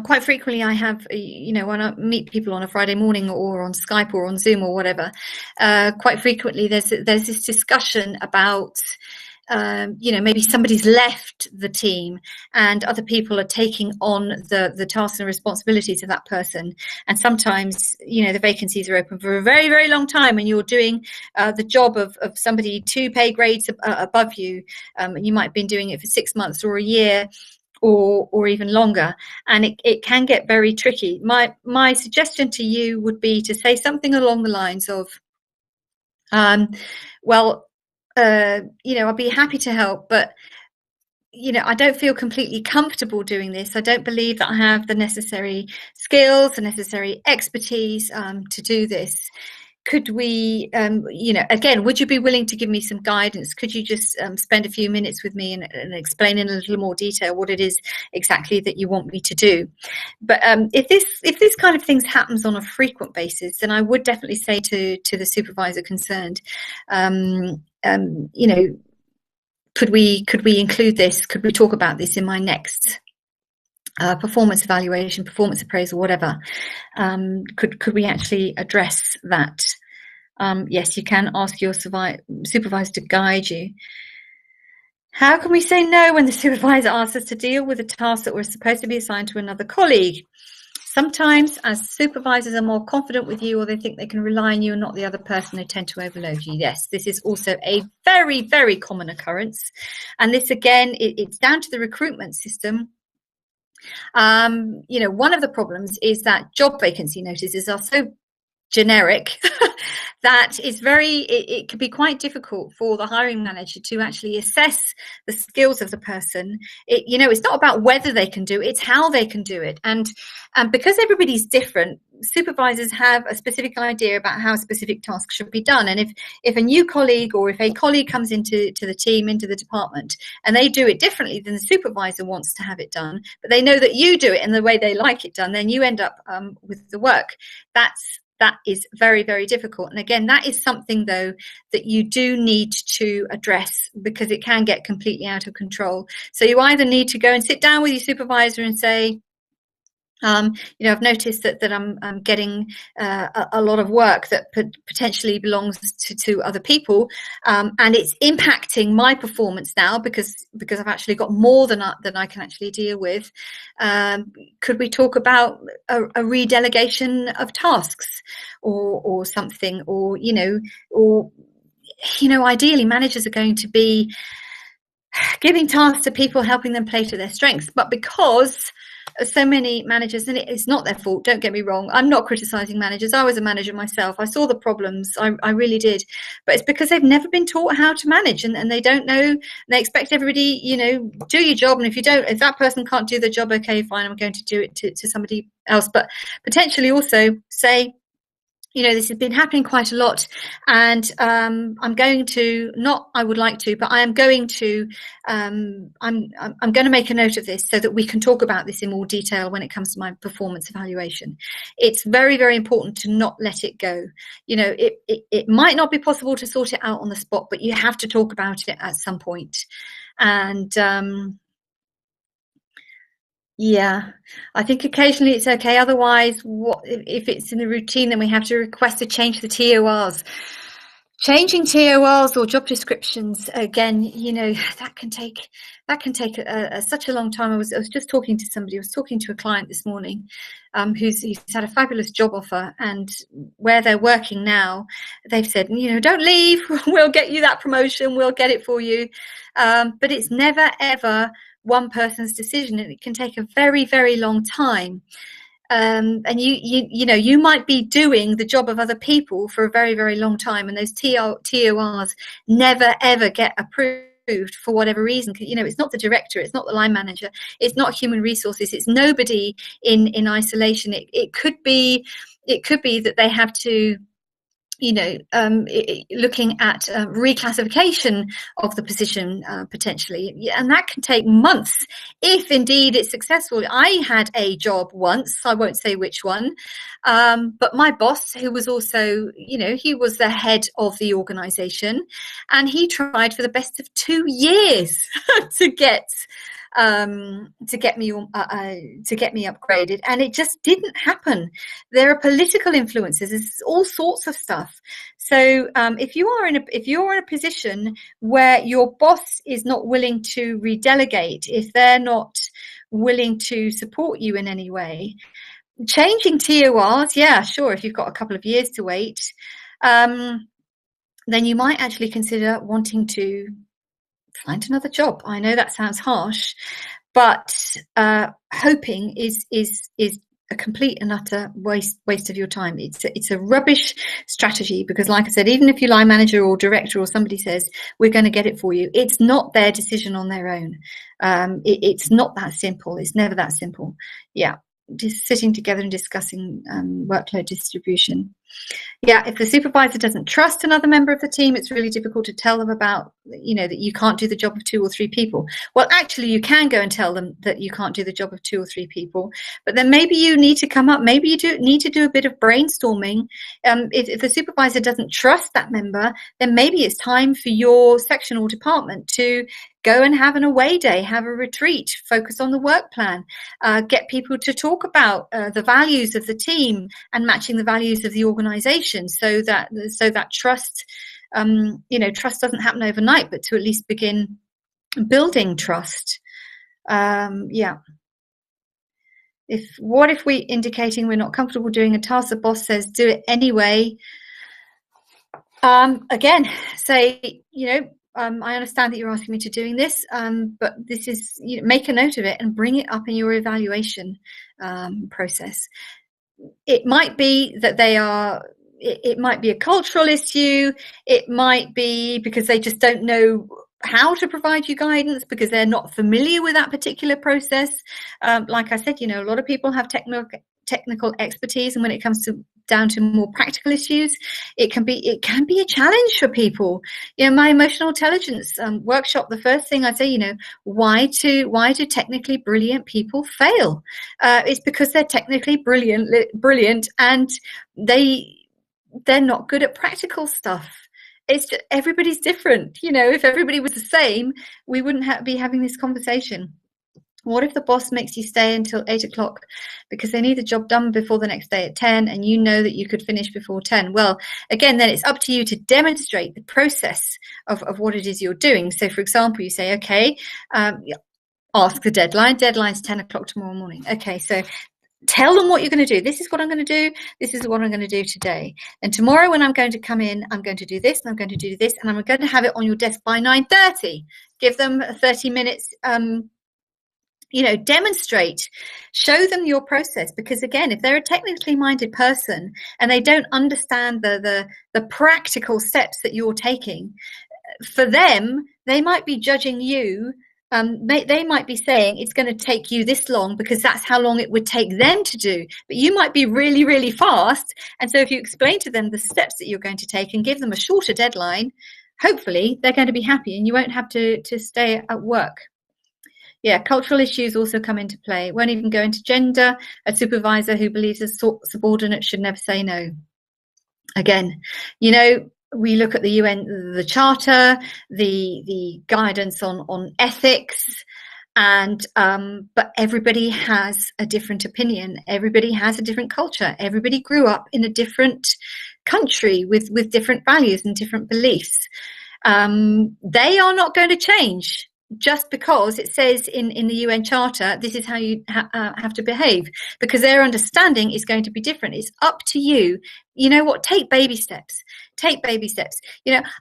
Quite frequently I have, you know, when I meet people on a Friday morning or on Skype or on Zoom or whatever, quite frequently there's this discussion about, you know, maybe somebody's left the team and other people are taking on the tasks and responsibilities of that person. And sometimes, you know, the vacancies are open for a very, very long time and you're doing the job of somebody 2 pay grades above you. You might have been doing it for 6 months or a year, or even longer, and it can get very tricky. My suggestion to you would be to say something along the lines of, well, you know, I'll be happy to help, but you know, I don't feel completely comfortable doing this. I don't believe that I have the necessary skills, the necessary expertise to do this. Could we, you know, again, would you be willing to give me some guidance? Could you just spend a few minutes with me and explain in a little more detail what it is exactly that you want me to do? But if this kind of things happens on a frequent basis, then I would definitely say to the supervisor concerned, you know, could we include this? Could we talk about this in my next performance evaluation, performance appraisal, whatever? Could we actually address that? Yes, you can ask your supervisor to guide you. How can we say no when the supervisor asks us to deal with a task that was supposed to be assigned to another colleague? Sometimes as supervisors are more confident with you or they think they can rely on you and not the other person, they tend to overload you. Yes, this is also a very, very common occurrence. And this, again, it's down to the recruitment system. One of the problems is that job vacancy notices are so generic that it can be quite difficult for the hiring manager to actually assess the skills of the person. It's not about whether they can do it, it's how they can do it. And because everybody's different, supervisors have a specific idea about how specific tasks should be done. And if a new colleague, or if a colleague comes into the team, into the department, and they do it differently than the supervisor wants to have it done, but they know that you do it in the way they like it done, then you end up with the work. That is very, very difficult. And again, that is something, though, that you do need to address, because it can get completely out of control. So you either need to go and sit down with your supervisor and say, I've noticed that I'm getting a lot of work that potentially belongs to other people, and it's impacting my performance now because I've actually got more than I can actually deal with. Could we talk about a redelegation of tasks or something? Or ideally managers are going to be giving tasks to people, helping them play to their strengths. But because so many managers, and it's not their fault, don't get me wrong, I'm not criticizing managers, I was a manager myself, I saw the problems, I really did, but it's because they've never been taught how to manage, and they don't know. They expect everybody, do your job, and if that person can't do the job, okay, fine, I'm going to do it to somebody else. But potentially also say, this has been happening quite a lot, and I'm going to, not I would like to, but I am going to, I'm going to make a note of this so that we can talk about this in more detail when it comes to my performance evaluation. It's very, very important to not let it go. It might not be possible to sort it out on the spot, but you have to talk about it at some point. And yeah, I think occasionally it's okay. Otherwise, if it's in the routine, then we have to request to change the TORs. Changing TORs or job descriptions, again, that can take such a long time. I was just talking to somebody. I was talking to a client this morning, who's had a fabulous job offer, and where they're working now, they've said, don't leave. We'll get you that promotion. We'll get it for you. But it's never ever one person's decision, and it can take a very, very long time. And you might be doing the job of other people for a very, very long time, and those TORs never ever get approved for whatever reason. It's not the director, it's not the line manager, it's not human resources, it's nobody in isolation. It could be that they have to, looking at reclassification of the position potentially, and that can take months if indeed it's successful. I had a job once, I won't say which one, but my boss, who was also, he was the head of the organization, and he tried for the best of 2 years to get me upgraded, and it just didn't happen. There are political influences, there's all sorts of stuff. So if you're in a position where your boss is not willing to redelegate, if they're not willing to support you in any way, changing TORs, yeah, sure, if you've got a couple of years to wait, then you might actually consider wanting to find another job. I know that sounds harsh, but hoping is a complete and utter waste of your time. It's a rubbish strategy, because, like I said, even if your line manager or director or somebody says we're going to get it for you, it's not their decision on their own. It's not that simple. It's never that simple. Yeah, just sitting together and discussing workload distribution. Yeah, if the supervisor doesn't trust another member of the team, it's really difficult to tell them about, that you can't do the job of 2 or 3 people. Well, actually, you can go and tell them that you can't do the job of 2 or 3 people, but then maybe you need to come up, maybe you need to do a bit of brainstorming. If the supervisor doesn't trust that member, then maybe it's time for your section or department to go and have an away day, have a retreat, focus on the work plan, get people to talk about the values of the team and matching the values of the organization, so that trust, trust doesn't happen overnight, but to at least begin building trust. Yeah. What if we indicating we're not comfortable doing a task, the boss says do it anyway? Again, say, I understand that you're asking me to doing this, but this is, make a note of it and bring it up in your evaluation process. It might be that it might be a cultural issue. It might be because they just don't know how to provide you guidance because they're not familiar with that particular process. Like I said, a lot of people have technical expertise, and when it comes down to more practical issues, it can be a challenge for people. My emotional intelligence workshop, the first thing I say, why do technically brilliant people fail? It's because they're technically brilliant and they're not good at practical stuff. It's just, everybody's different. If everybody was the same, we wouldn't be having this conversation. What if the boss makes you stay until 8 o'clock because they need the job done before the next day at 10 and you know that you could finish before 10? Well, again, then it's up to you to demonstrate the process of what it is you're doing. So, for example, you say, okay, ask the deadline. Deadline's 10 o'clock tomorrow morning. Okay, so tell them what you're going to do. This is what I'm going to do. This is what I'm going to do today. And tomorrow when I'm going to come in, I'm going to do this and I'm going to do this and I'm going to have it on your desk by 9:30. Give them 30 minutes, demonstrate, show them your process. Because again, if they're a technically minded person and they don't understand the practical steps that you're taking, for them, they might be judging you. They might be saying it's going to take you this long because that's how long it would take them to do. But you might be really, really fast. And so if you explain to them the steps that you're going to take and give them a shorter deadline, hopefully they're going to be happy and you won't have to stay at work. Yeah, cultural issues also come into play. Won't even go into gender. A supervisor who believes a subordinate should never say no. Again, we look at the UN, the Charter, the guidance on ethics, and but everybody has a different opinion. Everybody has a different culture. Everybody grew up in a different country with different values and different beliefs. They are not going to change just because it says in the UN Charter, this is how you have to behave, because their understanding is going to be different. It's up to you. You know what? Take baby steps. Take baby steps.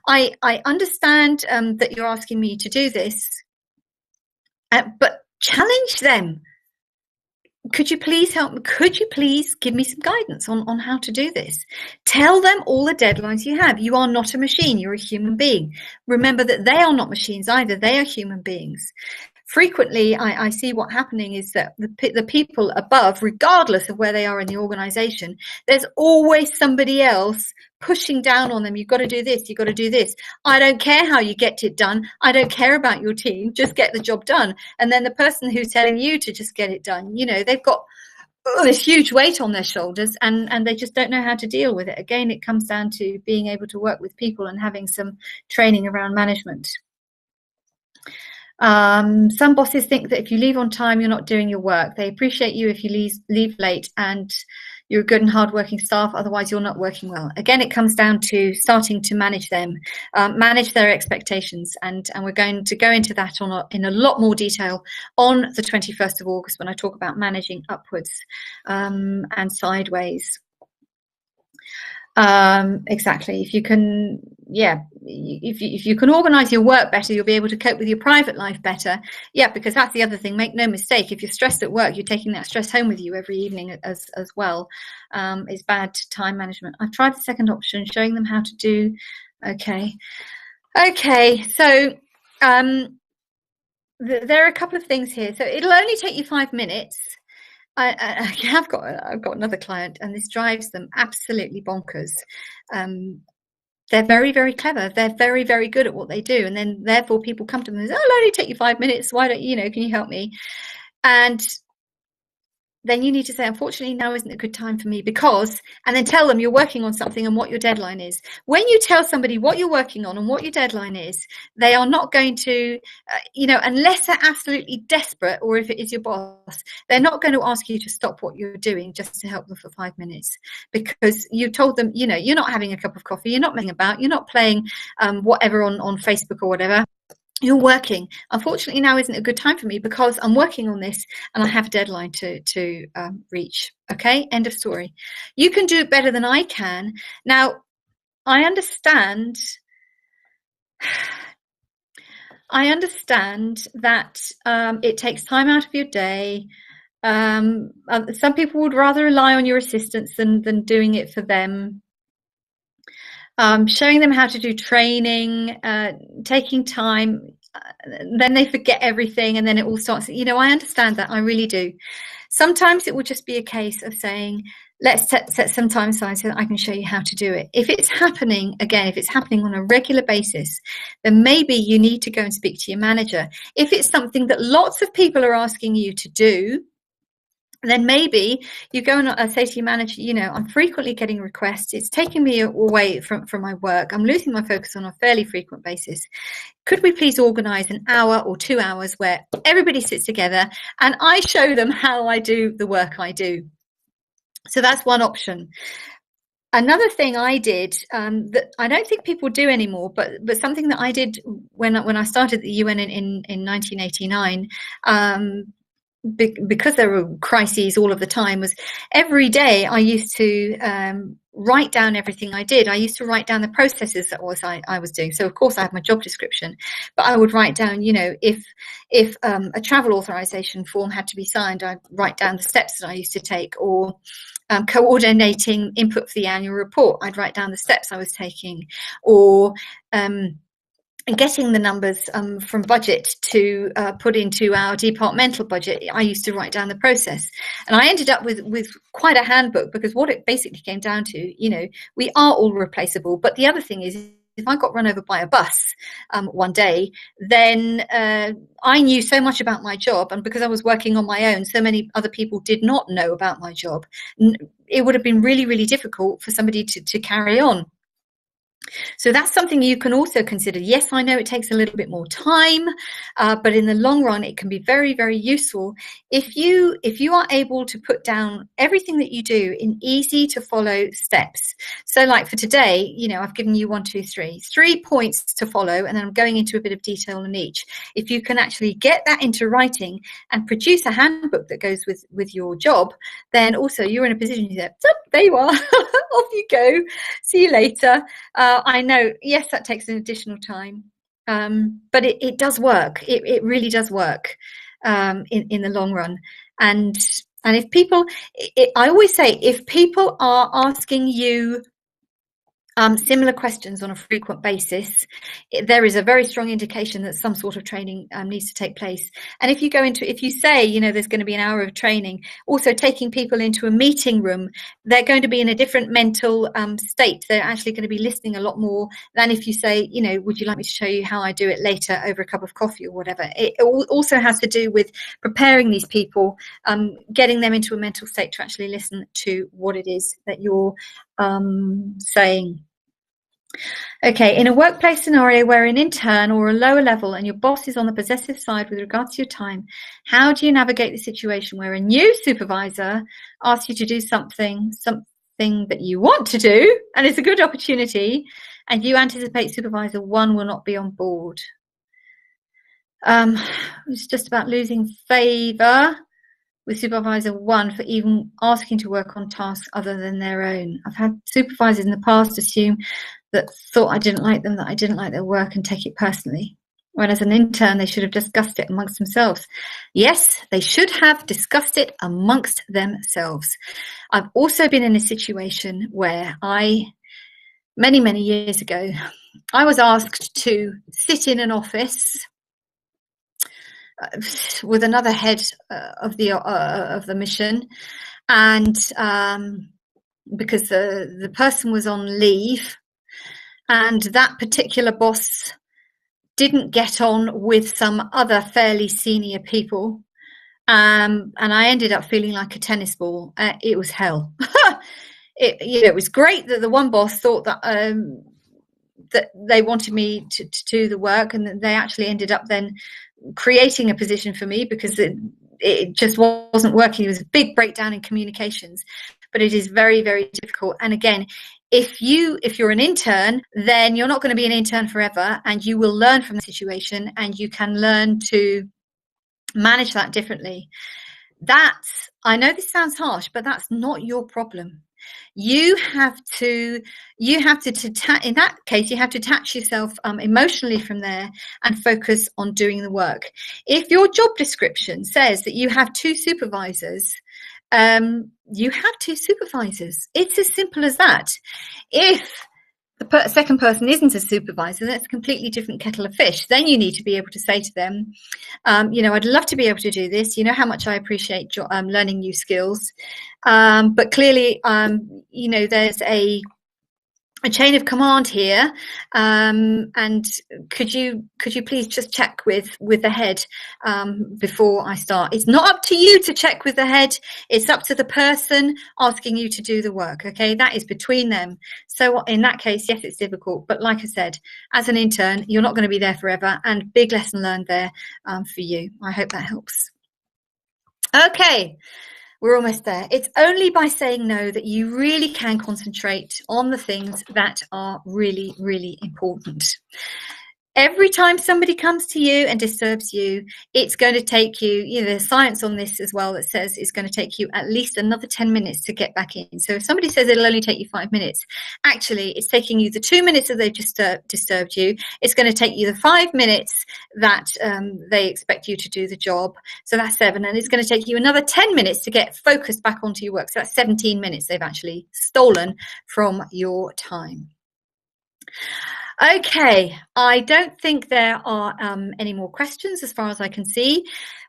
I understand that you're asking me to do this, but challenge them. Could you please help me? Could you please give me some guidance on how to do this? Tell them all the deadlines you have. You are not a machine. You're a human being. Remember that they are not machines either. They are human beings. Frequently, I see what happening is that the people above, regardless of where they are in the organization, there's always somebody else pushing down on them. You've got to do this. You've got to do this. I don't care how you get it done. I don't care about your team. Just get the job done. And then the person who's telling you to just get it done, they've got this huge weight on their shoulders and they just don't know how to deal with it. Again, it comes down to being able to work with people and having some training around management. Some bosses think that if you leave on time, you're not doing your work. They appreciate you if you leave late and you're a good and hardworking staff. Otherwise, you're not working well. Again, it comes down to starting to manage them, manage their expectations. And we're going to go into that in a lot more detail on the 21st of August when I talk about managing upwards and sideways. Exactly. If you can, if you can organize your work better, you'll be able to cope with your private life better. Yeah, because that's the other thing. Make no mistake, if you're stressed at work, you're taking that stress home with you every evening as well. It's bad time management. I've tried the second option, showing them how to do. Okay. So there are a couple of things here. So it'll only take you 5 minutes. I've got another client, and this drives them absolutely bonkers. They're very, very clever. They're very, very good at what they do, and then therefore people come to them and say, "Oh, it'll only take you 5 minutes. Why don't can you help me?" And then you need to say, unfortunately, now isn't a good time for me because, and then tell them you're working on something and what your deadline is. When you tell somebody what you're working on and what your deadline is, they are not going to, unless they're absolutely desperate, or if it is your boss, they're not going to ask you to stop what you're doing just to help them for 5 minutes, because you told them, you're not having a cup of coffee, you're not messing about, you're not playing whatever on Facebook or whatever. You're working. Unfortunately, now isn't a good time for me because I'm working on this and I have a deadline to reach. Okay, end of story. You can do it better than I can. Now, I understand I understand that it takes time out of your day. Some people would rather rely on your assistance than doing it for them. Showing them how to do training, taking time, then they forget everything, and then it all starts. I understand that. I really do. Sometimes it will just be a case of saying, let's set some time aside so that I can show you how to do it. If it's happening on a regular basis, then maybe you need to go and speak to your manager. If it's something that lots of people are asking you to do, then maybe you go and say to your manager, I'm frequently getting requests. It's taking me away from my work. I'm losing my focus on a fairly frequent basis. Could we please organize an hour or 2 hours where everybody sits together and I show them how I do the work I do? So that's one option. Another thing I did that I don't think people do anymore, but something that I did when I started the UN in 1989, because there were crises all of the time, was every day I used to write down everything I did. I used to write down the processes that I was doing. So of course I have my job description, but I would write down, if a travel authorization form had to be signed, I'd write down the steps that I used to take, or coordinating input for the annual report, I'd write down the steps I was taking, or and getting the numbers from budget to put into our departmental budget, I used to write down the process. And I ended up with quite a handbook, because what it basically came down to, we are all replaceable. But the other thing is, if I got run over by a bus one day, then I knew so much about my job. And because I was working on my own, so many other people did not know about my job. It would have been really, really difficult for somebody to carry on. So that's something you can also consider. Yes, I know it takes a little bit more time, but in the long run, it can be very, very useful if you are able to put down everything that you do in easy to follow steps. So like for today, I've given you 1, 2, 3 points to follow, and then I'm going into a bit of detail on each. If you can actually get that into writing and produce a handbook that goes with your job, then also you're in a position to say, there you are, off you go, see you later. I know, yes, that takes an additional time, but it does work. It really does work in the long run. And if people, I always say, if people are asking you similar questions on a frequent basis, there is a very strong indication that some sort of training needs to take place. And if you say, there's going to be an hour of training, also taking people into a meeting room, they're going to be in a different mental state. They're actually going to be listening a lot more than if you say, would you like me to show you how I do it later over a cup of coffee or whatever. It also has to do with preparing these people, getting them into a mental state to actually listen to what it is that you're saying. Okay, in a workplace scenario where an intern or a lower level and your boss is on the possessive side with regards to your time, how do you navigate the situation where a new supervisor asks you to do something that you want to do and it's a good opportunity, and you anticipate supervisor 1 will not be on board? It's just about losing favor with supervisor 1 for even asking to work on tasks other than their own. I've had supervisors in the past assume that thought I didn't like them, that I didn't like their work, and take it personally. When as an intern, they should have discussed it amongst themselves. Yes, they should have discussed it amongst themselves. I've also been in a situation where many, many years ago, I was asked to sit in an office with another head of the mission, and because the person was on leave, and that particular boss didn't get on with some other fairly senior people, and I ended up feeling like a tennis ball. It was hell. It was great that the one boss thought that that they wanted me to do the work, and they actually ended up then creating a position for me, because it just wasn't working. It was a big breakdown in communications, but it is very, very difficult. And again, if you're an intern, then you're not going to be an intern forever, and you will learn from the situation, and you can learn to manage that differently. I know this sounds harsh, but that's not your problem. You have to in that case, you have to detach yourself emotionally from there and focus on doing the work. If your job description says that you have 2 supervisors, you have 2 supervisors. It's as simple as that. If the second person isn't a supervisor, that's a completely different kettle of fish. Then you need to be able to say to them, I'd love to be able to do this. You know how much I appreciate learning new skills. But clearly, there's a chain of command here, and could you please just check with the head before I start? It's not up to you to check with the head. It's up to the person asking you to do the work. Okay, that is between them. So in that case, yes, it's difficult, but like I said, as an intern, you're not going to be there forever, and big lesson learned there for you. I hope that helps. Okay. We're almost there. It's only by saying no that you really can concentrate on the things that are really, really important. Every time somebody comes to you and disturbs you, it's going to take you, there's science on this as well that says it's going to take you at least another 10 minutes to get back in. So if somebody says it'll only take you 5 minutes, actually it's taking you the 2 minutes that they've just disturbed you. It's going to take you the 5 minutes that they expect you to do the job. So that's 7. And it's going to take you another 10 minutes to get focused back onto your work. So that's 17 minutes they've actually stolen from your time. Okay, I don't think there are any more questions as far as I can see.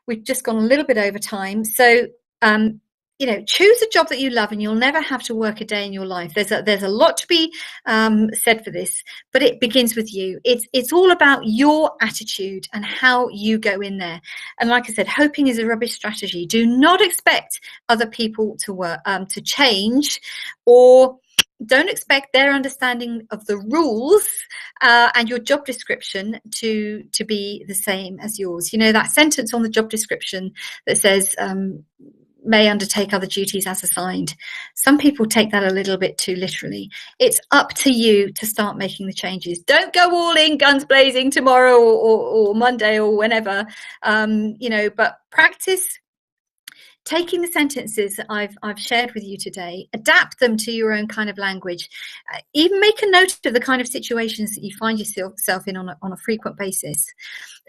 We've just gone a little bit over time. So, choose a job that you love and you'll never have to work a day in your life. There's a lot to be said for this, but it begins with you. It's all about your attitude and how you go in there. And like I said, hoping is a rubbish strategy. Do not expect other people to work to change, or don't expect their understanding of the rules and your job description to be the same as yours. That sentence on the job description that says may undertake other duties as assigned. Some people take that a little bit too literally. It's up to you to start making the changes. Don't go all in guns blazing tomorrow or Monday or whenever, but practice taking the sentences that I've shared with you today, adapt them to your own kind of language, even make a note of the kind of situations that you find yourself in on a frequent basis,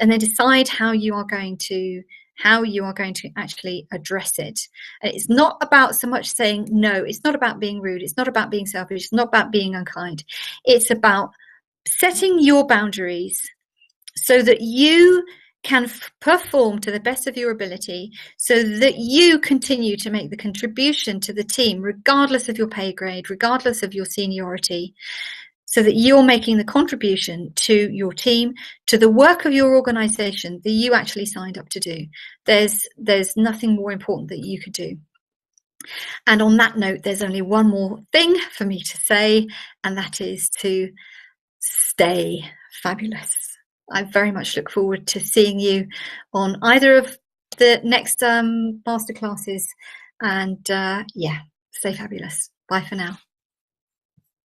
and then decide how you are going to actually address it. It's not about so much saying no. It's not about being rude. It's not about being selfish. It's not about being unkind. It's about setting your boundaries so that you can perform to the best of your ability, so that you continue to make the contribution to the team, regardless of your pay grade, regardless of your seniority, so that you're making the contribution to your team, to the work of your organization that you actually signed up to do. There's nothing more important that you could do. And on that note, there's only one more thing for me to say, and that is to stay fabulous. I very much look forward to seeing you on either of the next masterclasses. And stay fabulous. Bye for now.